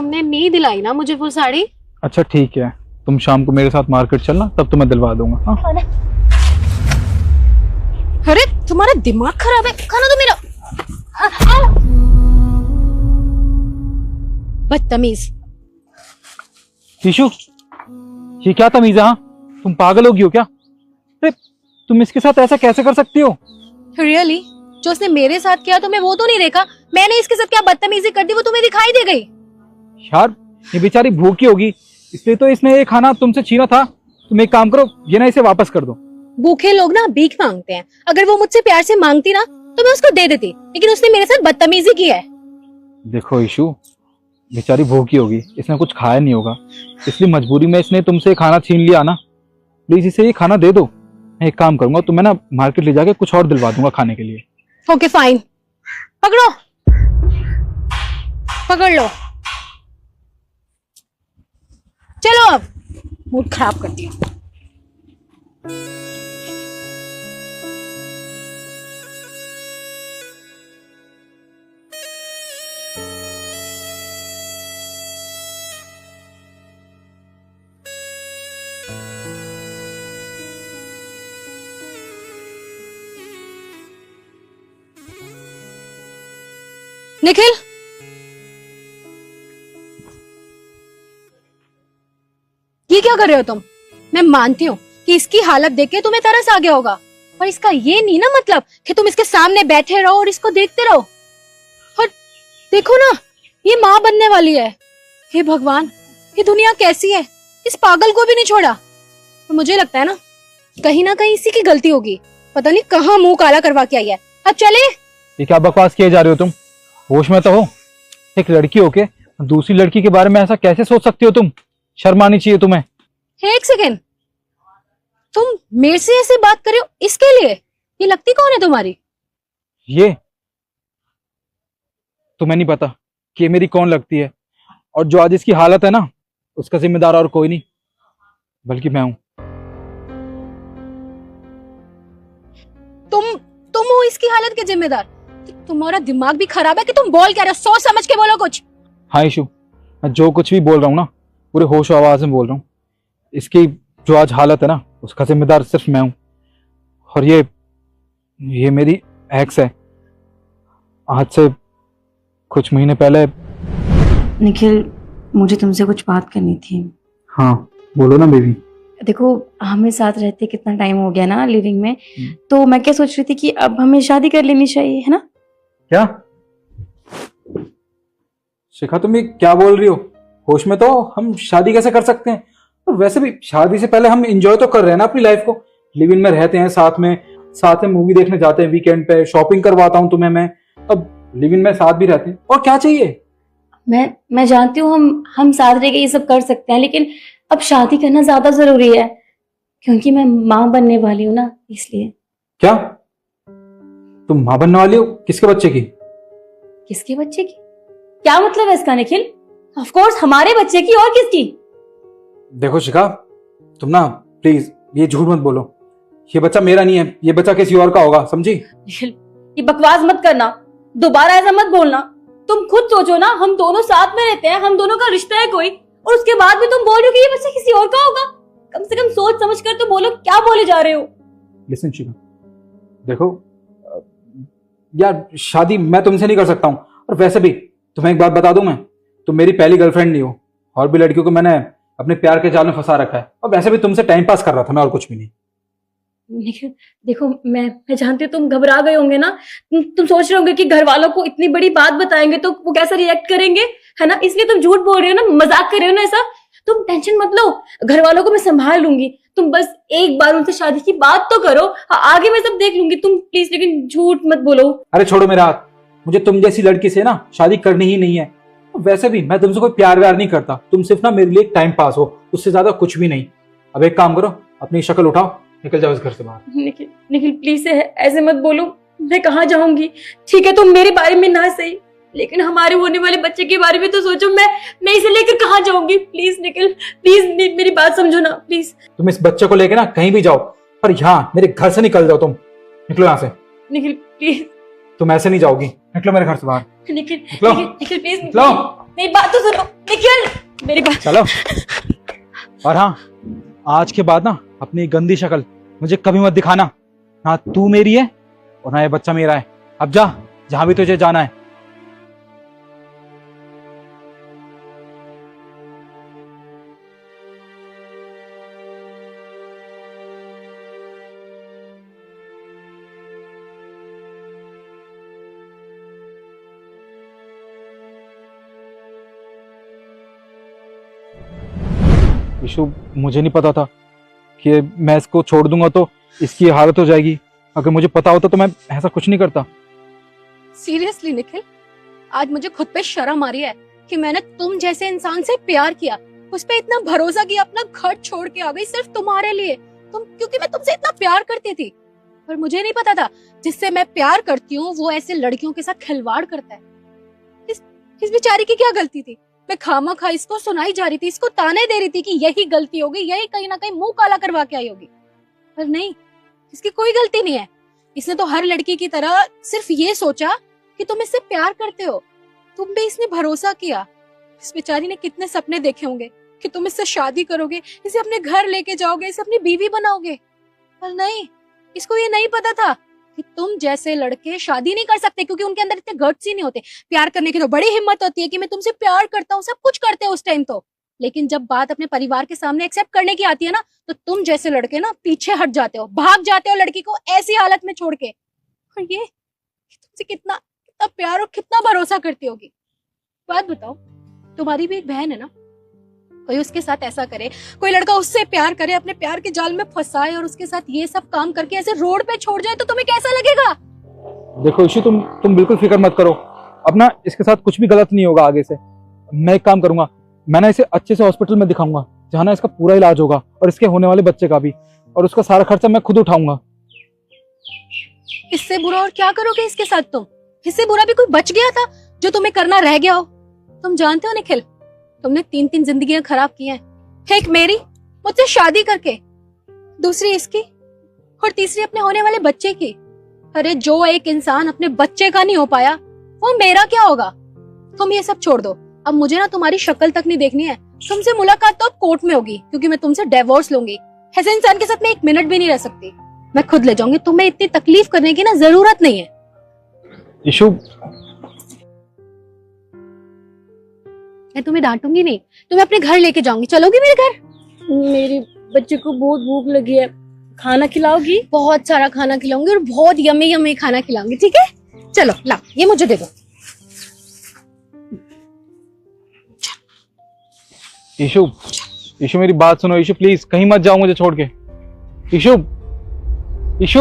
तुमने नहीं दिलाई ना मुझे वो साड़ी। अच्छा ठीक है, तुम शाम को मेरे साथ मार्केट चलना, तब तुम्हें दिलवा दूंगा। हाँ अरे तुम्हारा दिमाग खराब है, खाना तो मेरा। बदतमीज। ईशु, ये क्या तमीज है? हाँ, तुम पागल होगी हो क्या? अरे तुम इसके साथ ऐसा कैसे कर सकती हो? रियली? जो उसने मेरे साथ किया तुम्हें वो तो नहीं देखा? मैंने इसके साथ क्या बदतमीजी कर दी वो तुम्हें दिखाई दे गई? यार ये बेचारी भूखी होगी, इसलिए तो इसने ये खाना तुमसे छीना था। तुम एक काम करो, ये ना इसे वापस कर दो। भूखे लोग ना भीख मांगते हैं, अगर वो मुझसे प्यार से मांगती ना तो मैं उसको दे देती, लेकिन उसने मेरे साथ बदतमीजी की है। देखो ईशु, बेचारी भूखी होगी, इसने कुछ खाया नहीं होगा, इसलिए मजबूरी में इसने तुमसे खाना छीन लिया ना। प्लीज इसे ये खाना दे दो। मैं एक काम करूंगा, तुम्हें ना मार्केट ले जाके कुछ और दिलवा दूंगा खाने के लिए। ओके फाइन, पकड़ो, पकड़ लो। चलो अब मूड खराब करती हूँ। निखिल, ये क्या कर रहे हो तुम? मैं मानती हूँ कि इसकी हालत देख के तुम्हें तरस आ गया होगा, पर इसका ये नहीं ना मतलब कि तुम इसके सामने बैठे रहो और इसको देखते रहो। और देखो ना, ये माँ बनने वाली है। हे भगवान, ये दुनिया कैसी है, इस पागल को भी नहीं छोड़ा। और मुझे लगता है ना कहीं इसी की गलती होगी, पता नहीं कहाँ मुंह काला करवा के आई है। अब चले। ये क्या बकवास किए जा रहे हो तुम? होश में तो हो। एक लड़की होके दूसरी लड़की के बारे में ऐसा कैसे सोच सकती हो तुम? शर्म आनी चाहिए तुम्हें। एक सेकेंड, तुम मेरे से ऐसे बात कर रहे हो इसके लिए? ये लगती कौन है तुम्हारी? ये तुम्हें नहीं पता कि ये मेरी कौन लगती है, और जो आज इसकी हालत है ना उसका जिम्मेदार और कोई नहीं बल्कि मैं हूं। तुम हो इसकी हालत के जिम्मेदार? तुम्हारा दिमाग भी खराब है कि तुम बोल क्या रहे हो? सोच समझ के बोलो कुछ। हाँ ईशु, मैं जो कुछ भी बोल रहा हूँ ना पूरे होश आवाज में बोल रहा हूँ। इसकी जो आज हालत है ना उसका जिम्मेदार सिर्फ मैं हूं। और ये मेरी एक्स है। आज से कुछ महीने पहले। निखिल, मुझे तुमसे कुछ बात करनी थी। हाँ बोलो ना बेबी। देखो, हमें साथ रहते कितना टाइम हो गया ना लिविंग में, तो मैं क्या सोच रही थी कि अब हमें शादी कर लेनी चाहिए, है ना? क्या शिखा, तुम ये क्या बोल रही हो? होश में तो? हम शादी कैसे कर सकते हैं? और वैसे भी शादी से पहले हम एंजॉय तो कर रहे हैं ना अपनी लाइफ को। लिव इन में रहते हैं, साथ में मूवी देखने जाते हैं, वीकेंड पे शॉपिंग करवाता हूँ तुम्हें मैं। अब लिव इन में साथ भी रहते हैं, और क्या चाहिए? मैं जानती हूँ हम साथ रह के ये सब कर सकते हैं, लेकिन अब शादी करना ज्यादा जरूरी है, क्योंकि मैं माँ बनने वाली हूँ ना, इसलिए। क्या तुम माँ बनने वाली हो? किसके बच्चे की? किसके बच्चे की? क्या मतलब है इसका निखिल? ऑफ कोर्स हमारे बच्चे की, और किसकी? देखो शिखा, तुम ना प्लीज ये झूठ मत बोलो। ये बच्चा मेरा नहीं है, ये बच्चा किसी और का होगा, समझी? निखिल, ये बकवास मत करना, दोबारा ऐसा मत बोलना। तुम खुद सोचो ना, हम दोनों साथ में रहते हैं, हम दोनों का रिश्ता है कोई, और उसके बाद भी तुम बोल रहे हो कि ये बच्चा किसी और का होगा। कम से कम सोच समझ कर तो बोलो, क्या बोले जा रहे हो? लिसन शिखा, देखो यार, शादी मैं तुमसे नहीं कर सकता हूँ। और वैसे भी तुम्हें एक बात बता दूं, मैं तुम मेरी पहली गर्लफ्रेंड नहीं हो। और भी लड़कियों को मैंने अपने प्यार के जाल में फंसा रखा है, और वैसे भी तुमसे टाइम पास कर रहा था मैं, और कुछ भी नहीं। निखिल देखो, मैं जानती हूँ तुम घबरा गए होंगे ना, तुम सोच रहे होंगे कि घर वालों को इतनी बड़ी बात बताएंगे तो वो कैसा रिएक्ट करेंगे, है ना? इसलिए तुम झूठ बोल रहे हो ना, मजाक कर रहे हो ना ऐसा। तुम टेंशन मत लो, घर वालों को मैं संभाल लूंगी। तुम बस एक बार उनसे शादी की बात तो करो, आगे मैं सब देख लूंगी। तुम प्लीज लेकिन झूठ मत बोलो। अरे छोड़ो मेरा हाथ, मुझे तुम जैसी लड़की से ना शादी करनी ही नहीं है। वैसे भी मैं तुमसे कोई प्यार व्यार नहीं करता, तुम सिर्फ ना मेरे लिए टाइम पास हो, उससे ज्यादा कुछ भी नहीं। अब एक काम करो, अपनी शक्ल उठाओ, निकल जाओ इस घर से बाहर। निखिल प्लीज ऐसे मत बोलो। मैं कहाँ जाऊंगी? ठीक है तुम मेरे बारे में ना सही, लेकिन हमारे होने वाले बच्चे के बारे में तो सोचो। मैं इसे लेकर कहाँ जाऊंगी? प्लीज निखिल, प्लीज मेरी बात समझो ना, प्लीज। तुम इस बच्चे को लेकर ना कहीं भी जाओ, पर यहाँ मेरे घर से निकल जाओ। तुम निकलो यहाँ से। निखिल प्लीज। तुम ऐसे नहीं जाओगी, निकलो मेरे घर से बाहर। निखिल निकलो। निखिल प्लीज निकलो। मेरी बात तो सुनो निखिल, मेरी बात। चलो। और हाँ, आज के बाद ना अपनी गंदी शक्ल मुझे कभी मत दिखाना। ना तू मेरी है और ना ये बच्चा मेरा है। अब जा, जहां भी तुझे जाना है। ईशु, मुझे नहीं पता था कि मैं इसको छोड़ दूंगा तो इसकी हालत हो जाएगी। अगर मुझे पता होता तो मैं ऐसा कुछ नहीं करता। सीरियसली निखिल, आज मुझे खुद पे शर्म आ रही है कि मैंने तुम जैसे इंसान से प्यार किया, उस पे इतना भरोसा किया, अपना घर छोड़ के आ गई सिर्फ तुम्हारे लिए। क्योंकि मैं तुमसे इतना प्यार करती थी। पर मुझे नहीं पता था जिससे मैं प्यार करती हूँ वो ऐसे लड़कियों के साथ खिलवाड़ करता है। इस बेचारी की क्या गलती थी? मैं खामखा इसको सुनाई जा रही थी, इसको ताने दे रही थी कि यही गलती होगी, यही कहीं ना कहीं मुंह काला करवा के आई होगी। पर नहीं, इसकी कोई गलती नहीं है। इसने तो हर लड़की की तरह सिर्फ ये सोचा कि तुम इससे प्यार करते हो, तुम भी इसने भरोसा किया। इस बेचारी ने कितने सपने देखे होंगे कि तुम इससे शादी करोगे, इसे अपने घर लेके जाओगे, इसे अपनी बीवी बनाओगे। पर नहीं, इसको ये नहीं पता था कि तुम जैसे लड़के शादी नहीं कर सकते, क्योंकि उनके अंदर इतने गट्स ही नहीं होते। प्यार करने की तो बड़ी हिम्मत होती है कि मैं तुमसे प्यार करता हूँ, सब कुछ करते हैं उस टाइम तो। लेकिन जब बात अपने परिवार के सामने एक्सेप्ट करने की आती है ना, तो तुम जैसे लड़के ना पीछे हट जाते हो, भाग जाते हो लड़की को ऐसी हालत में छोड़ के। और ये तुमसे कितना कितना प्यार और कितना भरोसा करती होगी। बात बताओ, तुम्हारी भी एक बहन है ना, कोई उसके साथ ऐसा करे, कोई लड़का उससे प्यार करे, अपने प्यार के जाल में फंसाए और उसके साथ ये सब काम करके ऐसे रोड पे छोड़ जाए, तो तुम्हें कैसा लगेगा? देखो ईशु, तुम बिल्कुल फिक्र मत करो। अब ना इसके साथ कुछ भी गलत नहीं होगा आगे से। मैं एक काम करूंगा, मैं ना इसे अच्छे से हॉस्पिटल में दिखाऊंगा जहाँ ना इसका पूरा इलाज होगा, और इसके होने वाले बच्चे का भी, और उसका सारा खर्चा मैं खुद उठाऊंगा। इससे बुरा और क्या करोगे इसके साथ तुम? इससे बुरा भी कोई बच गया था जो तुम्हें करना रह गया हो? तुम जानते हो निखिल, तुमने 3 जिंदगियां खराब की हैं। एक मेरी, मुझसे शादी करके, दूसरी इसकी, और तीसरी अपने होने वाले बच्चे की। अरे जो एक इंसान अपने बच्चे का नहीं हो पाया, वो मेरा क्या होगा? तुम ये सब छोड़ दो, अब मुझे ना तुम्हारी शक्ल तक नहीं देखनी है। तुमसे मुलाकात तो अब कोर्ट में होगी, क्योंकि मैं तुमसे डिवोर्स लूंगी। ऐसे इंसान के साथ मैं 1 मिनट भी नहीं रह सकती। मैं खुद ले जाऊंगी, तुम्हें इतनी तकलीफ करने की ना जरूरत नहीं है। ईशु, मैं तुम्हें डांटूंगी नहीं, तुम्हें अपने घर लेके जाऊंगी। चलोगी मेरे घर? मेरे बच्चे को बहुत भूख लगी है, खाना खिलाओगी? बहुत सारा खाना खिलाऊंगी और बहुत यम्मी यम्मी खाना खिलाऊंगी, ठीक है? चलो ला, ये मुझे दे दो। ईशु मेरी बात सुनो। ईशु प्लीज, कहीं मत जाओ मुझे छोड़ के। ईशु, ईशु।